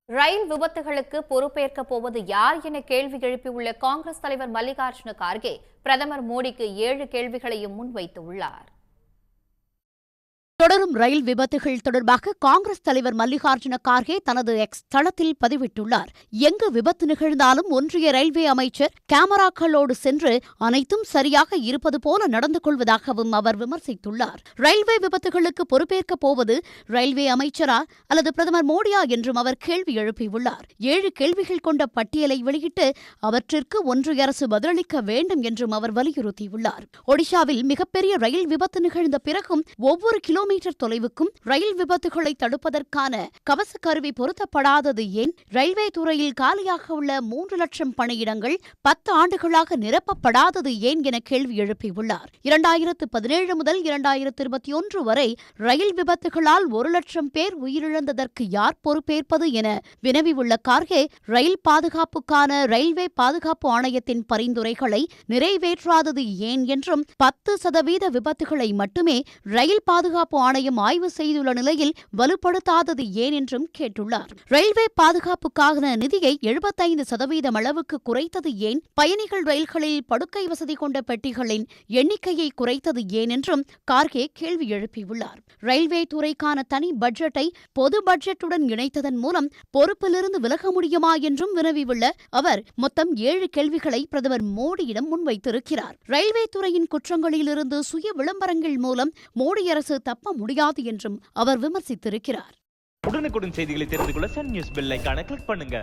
ரயில் விபத்துகளுக்கு பொறுப்பேற்கப் போவது யார் என கேள்வி எழுப்பியுள்ள காங்கிரஸ் தலைவர் மல்லிகார்ஜுன கார்கே பிரதமர் மோடிக்கு 7 கேள்விகளையும் முன்வைத்துள்ளார். தொடரும் ரயில் விபத்துகள் தொடர்பாக காங்கிரஸ் தலைவர் மல்லிகார்ஜுன கார்கே தனது எக்ஸ் தளத்தில் பதிவிட்டுள்ளார். எங்கு விபத்து நிகழ்ந்தாலும் ஒன்றிய ரயில்வே அமைச்சர் கேமராக்களோடு சென்று அனைத்தும் சரியாக இருப்பது போல நடந்து கொள்வதாகவும் அவர் விமர்சித்துள்ளார். ரயில்வே விபத்துகளுக்கு பொறுப்பேற்கப் போவது ரயில்வே அமைச்சரா அல்லது பிரதமர் மோடியா என்றும் அவர் கேள்வி எழுப்பியுள்ளார். 7 கேள்விகள் கொண்ட பட்டியலை வெளியிட்டு அவற்றிற்கு ஒன்றிய அரசு பதிலளிக்க வேண்டும் என்றும் அவர் வலியுறுத்தியுள்ளார். ஒடிஷாவில் மிகப்பெரிய ரயில் விபத்து நிகழ்ந்த பிறகும் ஒவ்வொரு கிலோமீட்டர் தொலைவுக்கும் ரயில் விபத்துகளை தடுப்பதற்கான கவச கருவி பொருத்தப்படாதது ஏன்? ரயில்வே துறையில் காலியாக உள்ள 3 லட்சம் பணியிடங்கள் 10 ஆண்டுகளாக நிரப்பப்படாதது ஏன் என கேள்வி எழுப்பியுள்ளார். 2017 முதல் 2021 வரை ரயில் விபத்துகளால் 1 லட்சம் பேர் உயிரிழந்ததற்கு யார் பொறுப்பேற்பது என வினவியுள்ள கார்கே, ரயில் பாதுகாப்புக்கான ரயில்வே பாதுகாப்பு ஆணையத்தின் பரிந்துரைகளை நிறைவேற்றாதது ஏன் என்றும் 10% விபத்துகளை மட்டுமே ரயில் பாதுகாப்பு ஆணையம் ஆய்வு செய்துள்ள நிலையில் வலுப்படுத்தாதது ஏன் என்றும் கேட்டுள்ளார். ரயில்வே பாதுகாப்புக்கான நிதியை 75% அளவுக்கு குறைத்தது ஏன்? பயணிகள் ரயில்களில் படுக்கை வசதி கொண்ட பெட்டிகளின் எண்ணிக்கையை குறைத்தது ஏன் என்றும் கார்கே கேள்வி எழுப்பியுள்ளார். ரயில்வே துறைக்கான தனி பட்ஜெட்டை பொது பட்ஜெட்டுடன் இணைத்ததன் மூலம் பொறுப்பிலிருந்து விலக முடியுமா என்றும் வினவியுள்ள அவர் மொத்தம் 7 கேள்விகளை பிரதமர் மோடியிடம் முன்வைத்திருக்கிறார். ரயில்வே துறையின் குற்றங்களிலிருந்து சுய விளம்பரங்கள் மூலம் மோடி அரசு தப்ப முடியாது என்றும் அவர் விமர்சித்திருக்கிறார். உடனுக்குடன் செய்திகளை தெரிந்து கொள்ள சன் நியூஸ் பெல் ஐகானை கிளிக் பண்ணுங்க.